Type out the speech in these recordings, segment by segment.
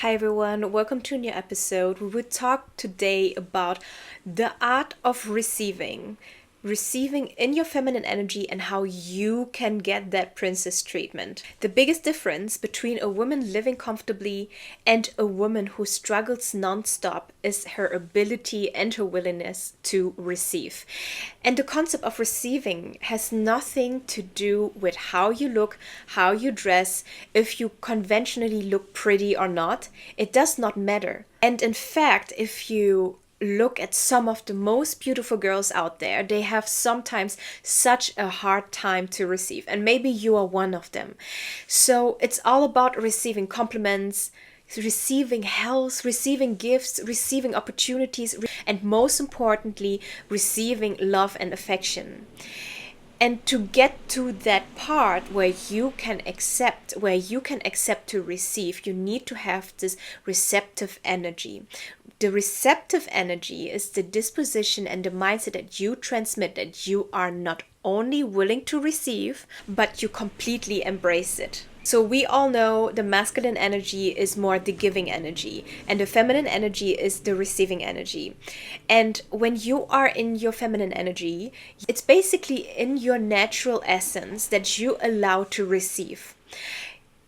Hi everyone, welcome to a new episode. We will talk today about the art of receiving. Receiving in your feminine energy and how you can get that princess treatment. The biggest difference between a woman living comfortably and a woman who struggles nonstop is her ability and her willingness to receive. And the concept of receiving has nothing to do with how you look, how you dress, if you conventionally look pretty or not. It does not matter. And in fact, if you look at some of the most beautiful girls out there, they have sometimes such a hard time to receive. And maybe you are one of them. So it's all about receiving compliments, receiving health, receiving gifts, receiving opportunities, and most importantly, receiving love and affection. And to get to that part where you can accept to receive, you need to have this receptive energy. The receptive energy is the disposition and the mindset that you transmit, that you are not only willing to receive, but you completely embrace it. So we all know the masculine energy is more the giving energy, and the feminine energy is the receiving energy. And when you are in your feminine energy, it's basically in your natural essence that you allow to receive.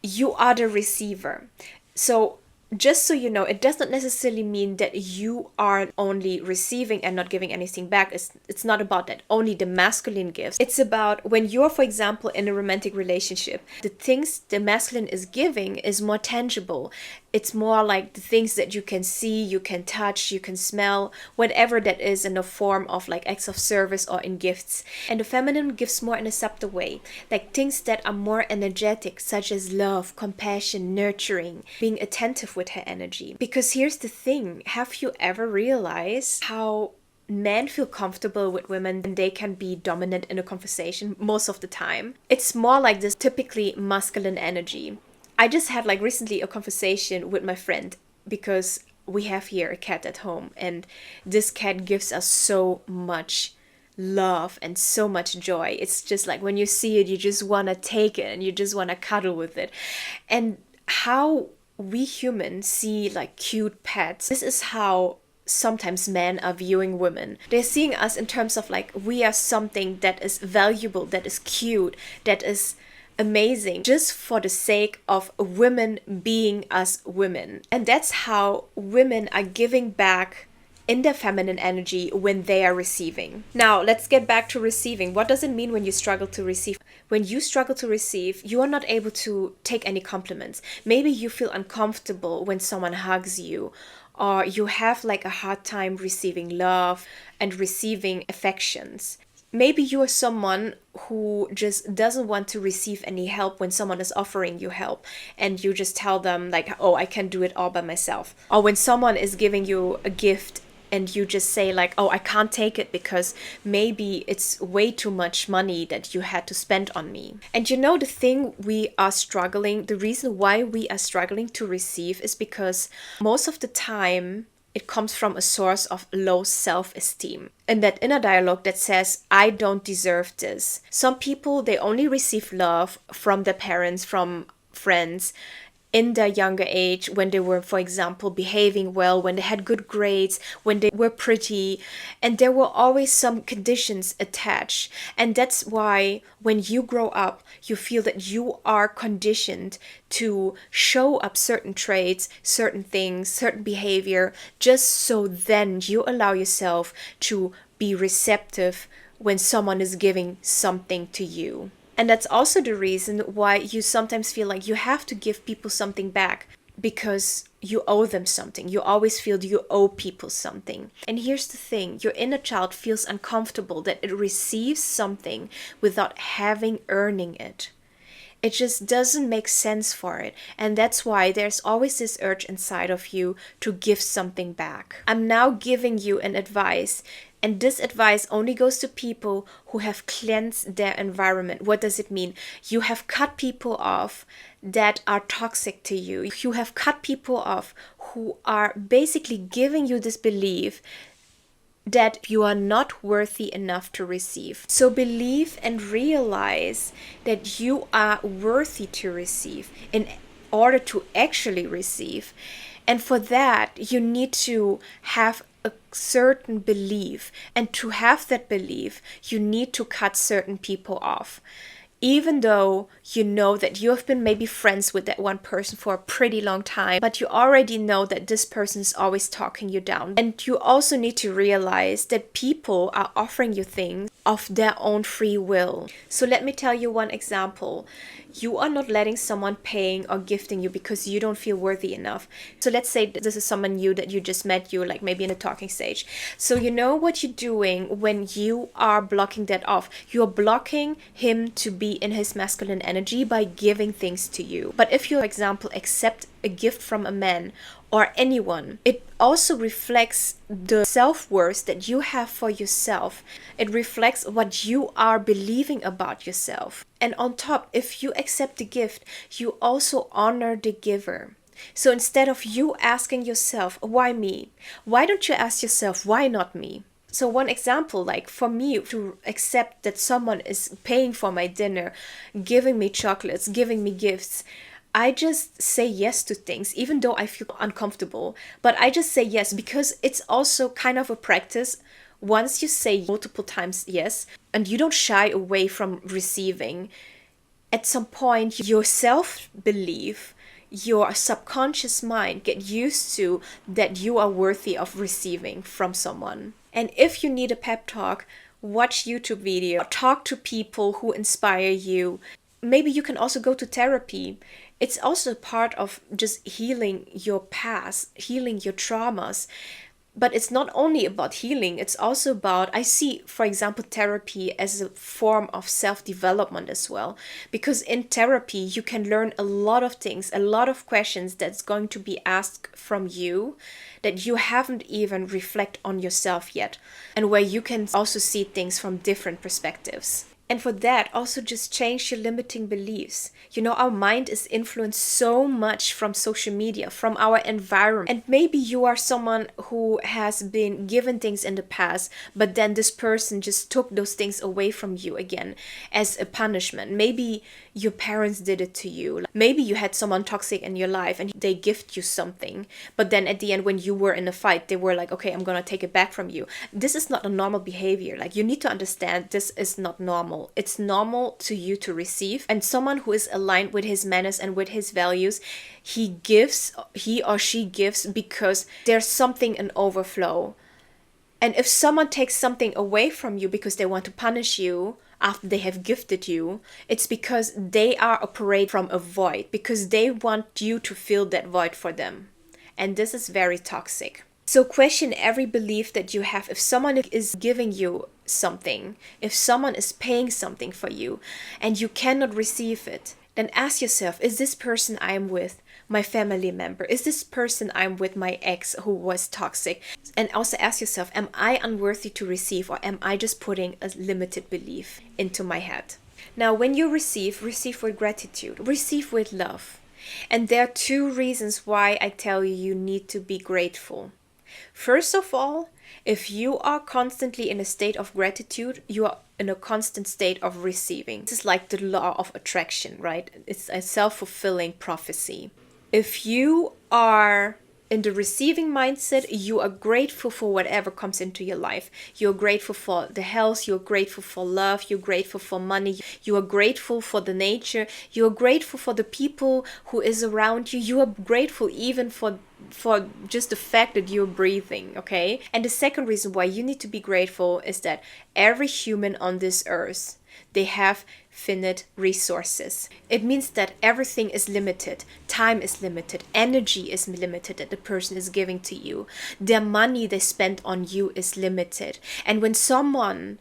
You are the receiver. So just so you know, it does not necessarily mean that you are only receiving and not giving anything back. It's not about that, only the masculine gifts. It's about when you're, for example, in a romantic relationship, the things the masculine is giving is more tangible. It's more like the things that you can see, you can touch, you can smell, whatever that is in the form of like acts of service or in gifts. And the feminine gives more in a subtle way, like things that are more energetic, such as love, compassion, nurturing, being attentive with her energy. Because here's the thing, have you ever realized how men feel comfortable with women and they can be dominant in a conversation most of the time? It's more like this typically masculine energy. I just had like recently a conversation with my friend because we have here a cat at home, and this cat gives us so much love and so much joy. It's just like when you see it, you just want to take it and you just want to cuddle with it. And how we humans see like cute pets, this is how sometimes men are viewing women. They're seeing us in terms of like we are something that is valuable, that is cute, that is amazing, just for the sake of women being us women. And that's how women are giving back in their feminine energy when they are receiving. Now, let's get back to receiving. What does it mean when you struggle to receive? When you struggle to receive, you are not able to take any compliments. Maybe you feel uncomfortable when someone hugs you, or you have like a hard time receiving love and receiving affections. Maybe you are someone who just doesn't want to receive any help when someone is offering you help, and you just tell them like, oh, I can do it all by myself. Or when someone is giving you a gift and you just say like, oh, I can't take it because maybe it's way too much money that you had to spend on me. And you know, the thing we are struggling, the reason why we are struggling to receive is because most of the time it comes from a source of low self-esteem. And that inner dialogue that says, I don't deserve this. Some people, they only receive love from their parents, from friends, in their younger age, when they were, for example, behaving well, when they had good grades, when they were pretty, and there were always some conditions attached. And that's why when you grow up, you feel that you are conditioned to show up certain traits, certain things, certain behavior, just so then you allow yourself to be receptive when someone is giving something to you. And that's also the reason why you sometimes feel like you have to give people something back, because you owe them something. You always feel you owe people something. And here's the thing, your inner child feels uncomfortable that it receives something without having earning it. It just doesn't make sense for it. And that's why there's always this urge inside of you to give something back. I'm now giving you an advice. And this advice only goes to people who have cleansed their environment. What does it mean? You have cut people off that are toxic to you. You have cut people off who are basically giving you this belief that you are not worthy enough to receive. So believe and realize that you are worthy to receive in order to actually receive. And for that, you need to have a certain belief. And to have that belief, you need to cut certain people off. Even though you know that you have been maybe friends with that one person for a pretty long time, but you already know that this person is always talking you down. And you also need to realize that people are offering you things of their own free will. So let me tell you one example. You are not letting someone paying or gifting you because you don't feel worthy enough. So let's say this is someone new that you just met, you like maybe in a talking stage. So you know what you're doing when you are blocking that off. You're blocking him to be in his masculine energy by giving things to you. But if you, for example, accept a gift from a man or anyone, it also reflects the self-worth that you have for yourself. It reflects what you are believing about yourself. And on top, if you accept the gift, you also honor the giver. So instead of you asking yourself, why me? Why don't you ask yourself, why not me? So one example, like for me to accept that someone is paying for my dinner, giving me chocolates, giving me gifts, I just say yes to things, even though I feel uncomfortable. But I just say yes because it's also kind of a practice. Once you say multiple times yes, and you don't shy away from receiving, at some point your self-belief, your subconscious mind get used to that you are worthy of receiving from someone. And if you need a pep talk, watch YouTube video, talk to people who inspire you. Maybe you can also go to therapy. It's also part of just healing your past, healing your traumas. But it's not only about healing, it's also about, I see, for example, therapy as a form of self-development as well. Because in therapy, you can learn a lot of things, a lot of questions that's going to be asked from you that you haven't even reflect on yourself yet. And where you can also see things from different perspectives. And for that, also just change your limiting beliefs. You know, our mind is influenced so much from social media, from our environment. And maybe you are someone who has been given things in the past, but then this person just took those things away from you again as a punishment. Maybe your parents did it to you. Maybe you had someone toxic in your life and they gift you something, but then at the end when you were in a fight, they were like, okay, I'm gonna take it back from you. This is not a normal behavior. Like, you need to understand this is not normal. It's normal to you to receive, and someone who is aligned with his manners and with his values, he or she gives because there's something in overflow. And if someone takes something away from you because they want to punish you after they have gifted you, it's because they are operating from a void, because they want you to fill that void for them. And this is very toxic. So question every belief that you have. If someone is giving you something, if someone is paying something for you and you cannot receive it, then ask yourself, is this person I am with my family member? Is this person I'm with my ex who was toxic? And also ask yourself, am I unworthy to receive, or am I just putting a limited belief into my head? Now, when you receive with gratitude, receive with love. And there are two reasons why I tell you you need to be grateful. First of all, if you are constantly in a state of gratitude, you are in a constant state of receiving. This is like the law of attraction, right? It's a self-fulfilling prophecy. If you are in the receiving mindset, you are grateful for whatever comes into your life. You're grateful for the health, you're grateful for love, you're grateful for money, you are grateful for the nature, you are grateful for the people who is around you, you are grateful even for just the fact that you're breathing, okay? And the second reason why you need to be grateful is that every human on this earth, they have finite resources. It means that everything is limited. Time is limited. Energy is limited that the person is giving to you. Their money they spend on you is limited. And when someone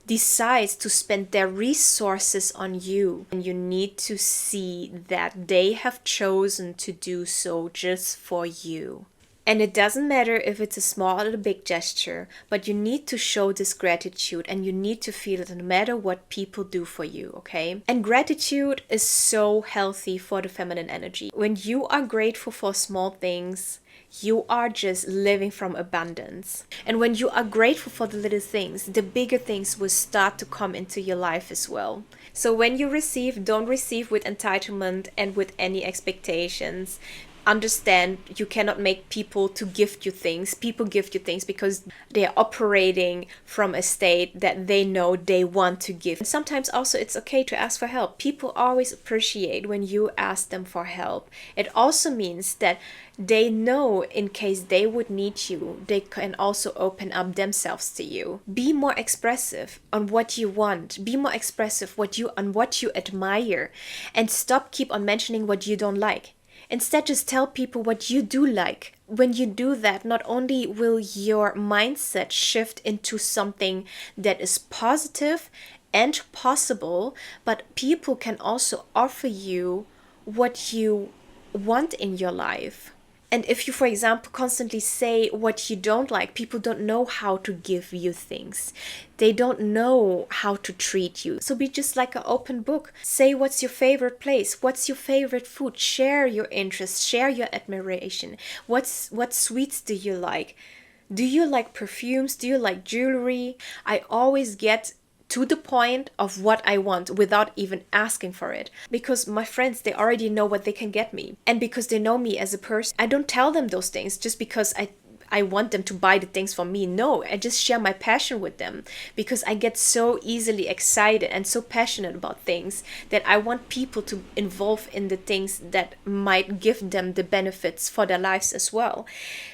decides to spend their resources on you, and you need to see that they have chosen to do so just for you. And it doesn't matter if it's a small or a big gesture, but you need to show this gratitude and you need to feel it no matter what people do for you, okay? And gratitude is so healthy for the feminine energy. When you are grateful for small things, you are just living from abundance. And when you are grateful for the little things, the bigger things will start to come into your life as well. So when you receive, don't receive with entitlement and with any expectations. Understand you cannot make people to gift you things. People gift you things because they're operating from a state that they know they want to give. And sometimes also it's okay to ask for help. People always appreciate when you ask them for help. It also means that they know in case they would need you, they can also open up themselves to you. Be more expressive on what you want. Be more expressive on what you admire, and stop keep on mentioning what you don't like. Instead, just tell people what you do like. When you do that, not only will your mindset shift into something that is positive and possible, but people can also offer you what you want in your life. And if you, for example, constantly say what you don't like, people don't know how to give you things. They don't know how to treat you. So be just like an open book. Say what's your favorite place, what's your favorite food, share your interests, share your admiration. What sweets do you like? Do you like perfumes? Do you like jewelry? I always get to the point of what I want without even asking for it. Because my friends, they already know what they can get me. And because they know me as a person, I don't tell them those things just because I want them to buy the things for me. No, I just share my passion with them because I get so easily excited and so passionate about things that I want people to involve in the things that might give them the benefits for their lives as well.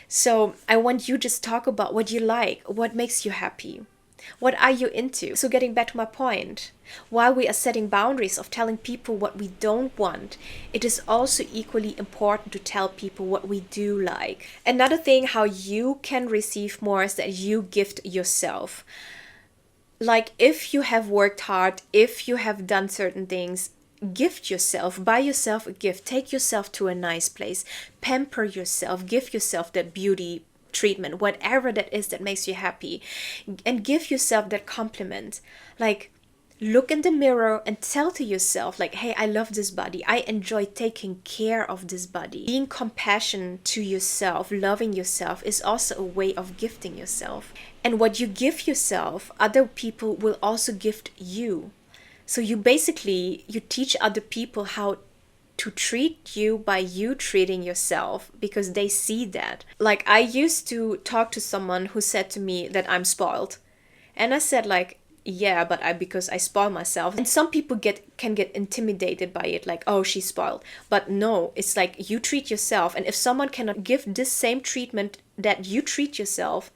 So I want you just talk about what you like, what makes you happy. What are you into? So getting back to my point, while we are setting boundaries of telling people what we don't want, it is also equally important to tell people what we do like. Another thing how you can receive more is that you gift yourself. Like if you have worked hard, if you have done certain things, gift yourself, buy yourself a gift, take yourself to a nice place, pamper yourself, give yourself that beauty treatment, whatever that is that makes you happy, and give yourself that compliment. Like look in the mirror and tell to yourself like, hey, I love this body, I enjoy taking care of this body. Being compassionate to yourself, loving yourself is also a way of gifting yourself. And what you give yourself, other people will also gift you. So you teach other people how to treat you by you treating yourself, because they see that. Like I used to talk to someone who said to me that I'm spoiled. And I said like, yeah, but because I spoil myself. And some people can get intimidated by it, like, oh, she's spoiled. But no, it's like you treat yourself. And if someone cannot give this same treatment that you treat yourself,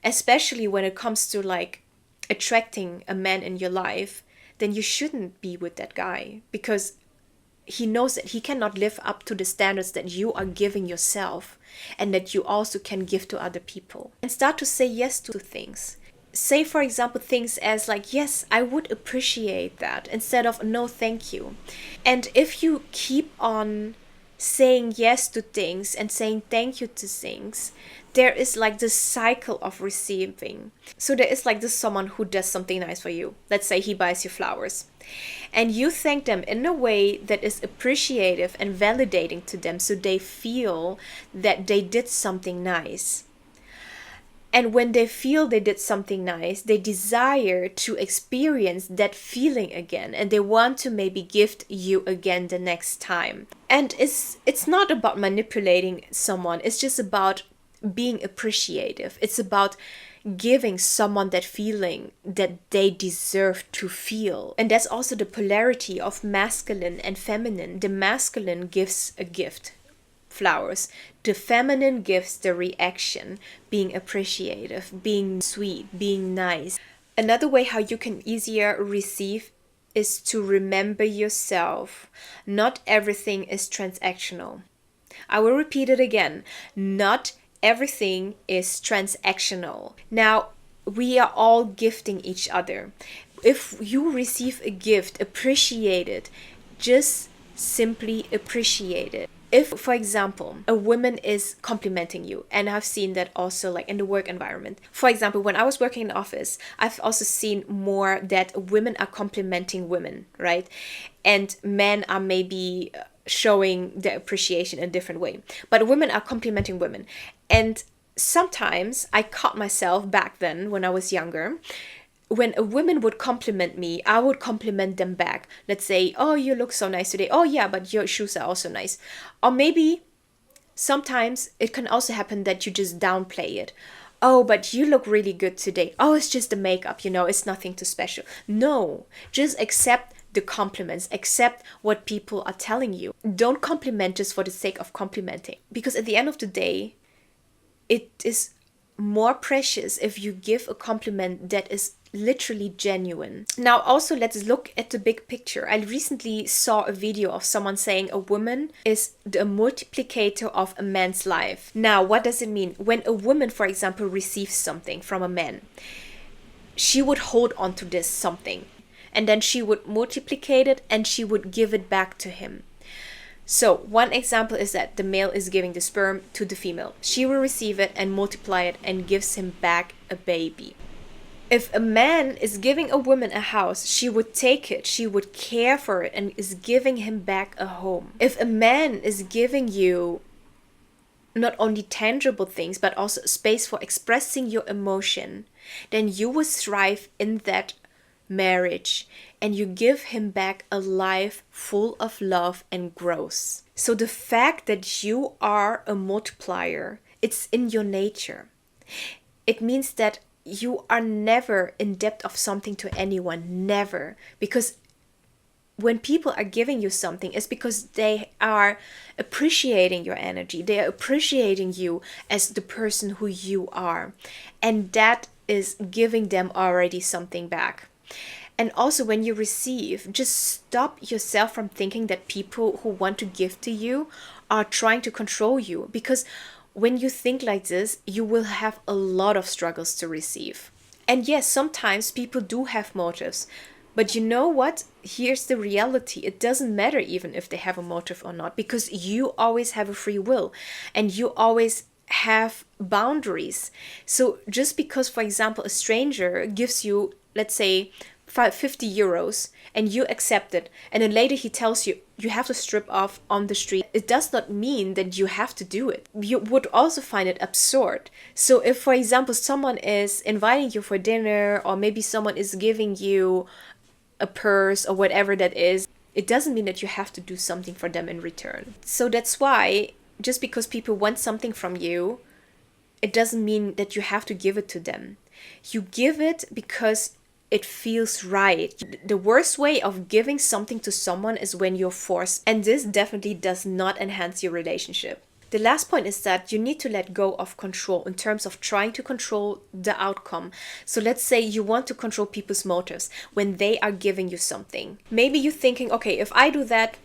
especially when it comes to like attracting a man in your life, then you shouldn't be with that guy, because he knows that he cannot live up to the standards that you are giving yourself and that you also can give to other people. And start to say yes to things. Say, for example, things as like, yes, I would appreciate that, instead of no, thank you. And if you keep on saying yes to things and saying thank you to things, there is like this cycle of receiving. So there is like this someone who does something nice for you. Let's say he buys you flowers. And you thank them in a way that is appreciative and validating to them, so they feel that they did something nice. And when they feel they did something nice, they desire to experience that feeling again, and they want to maybe gift you again the next time. And it's not about manipulating someone, it's just about being appreciative. It's about giving someone that feeling that they deserve to feel. And that's also the polarity of masculine and feminine. The masculine gives a gift, flowers. The feminine gives the reaction, being appreciative, being sweet, being nice. Another way how you can easier receive is to remember yourself. Not everything is transactional. I will repeat it again. Not everything is transactional. Now, we are all gifting each other. If you receive a gift, appreciate it. Just simply appreciate it. If, for example, a woman is complimenting you, and I've seen that also like in the work environment. For example, when I was working in the office, I've also seen more that women are complimenting women, right? And men are maybe showing their appreciation in a different way. But women are complimenting women. And sometimes I caught myself back then when I was younger. When a woman would compliment me, I would compliment them back. Let's say, oh, you look so nice today. Oh, yeah, but your shoes are also nice. Or maybe sometimes it can also happen that you just downplay it. Oh, but you look really good today. Oh, it's just the makeup, it's nothing too special. No, just accept the compliments, accept what people are telling you. Don't compliment just for the sake of complimenting. Because at the end of the day, it is more precious if you give a compliment that is literally genuine. Now also let's look at the big picture. I recently saw a video of someone saying a woman is the multiplicator of a man's life. Now what does it mean? When a woman, for example, receives something from a man, she would hold on to this something, and then she would multiplicate it and she would give it back to him. So one example is that the male is giving the sperm to the female. She will receive it and multiply it and gives him back a baby. If a man is giving a woman a house, she would take it, she would care for it, and is giving him back a home. If a man is giving you not only tangible things, but also space for expressing your emotion, then you will thrive in that marriage, and you give him back a life full of love and growth. So the fact that you are a multiplier, it's in your nature. It means that you are never in debt of something to anyone, never. Because when people are giving you something, it's because they are appreciating your energy. They are appreciating you as the person who you are. And that is giving them already something back. And also when you receive, just stop yourself from thinking that people who want to give to you are trying to control you. Because when you think like this, you will have a lot of struggles to receive. And yes, sometimes people do have motives. But you know what? Here's the reality. It doesn't matter even if they have a motive or not, because you always have a free will and you always have boundaries. So just because, for example, a stranger gives you, let's say, 50 euros and you accept it, and then later he tells you you have to strip off on the street, it does not mean that you have to do it. You would also find it absurd. So if, for example, someone is inviting you for dinner, or maybe someone is giving you a purse or whatever that is, it doesn't mean that you have to do something for them in return. So that's why just because people want something from you, it doesn't mean that you have to give it to them. You give it because it feels right. The worst way of giving something to someone is when you're forced, and this definitely does not enhance your relationship. The last point is that you need to let go of control in terms of trying to control the outcome. So let's say you want to control people's motives when they are giving you something. Maybe you're thinking, okay, if I do that,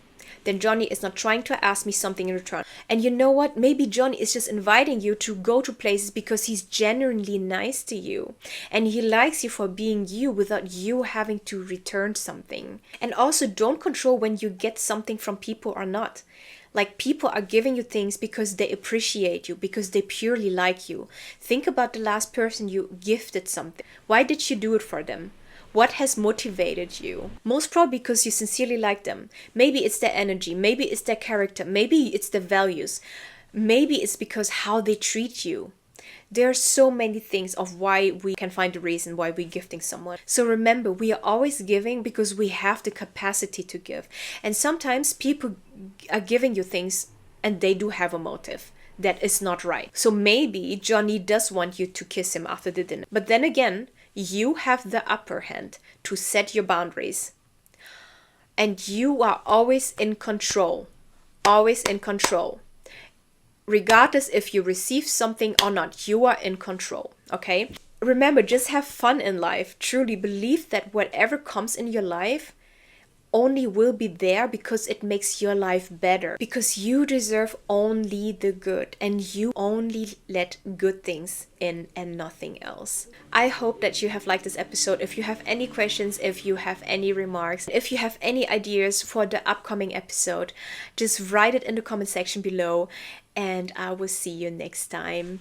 then Johnny is not trying to ask me something in return. And you know what? Maybe Johnny is just inviting you to go to places because he's genuinely nice to you. And he likes you for being you without you having to return something. And also don't control when you get something from people or not. Like, people are giving you things because they appreciate you, because they purely like you. Think about the last person you gifted something. Why did you do it for them? What has motivated you? Most probably because you sincerely like them. Maybe it's their energy, maybe it's their character, maybe it's their values. Maybe it's because how they treat you. There are so many things of why we can find a reason why we're gifting someone. So remember, we are always giving because we have the capacity to give. And sometimes people are giving you things and they do have a motive that is not right. So maybe Johnny does want you to kiss him after the dinner. But then again, you have the upper hand to set your boundaries. And you are always in control. Always in control. Regardless if you receive something or not, you are in control, okay? Remember, just have fun in life. Truly believe that whatever comes in your life, only will be there because it makes your life better, because you deserve only the good and you only let good things in and nothing else. I hope that you have liked this episode. If you have any questions, if you have any remarks, if you have any ideas for the upcoming episode, just write it in the comment section below, and I will see you next time.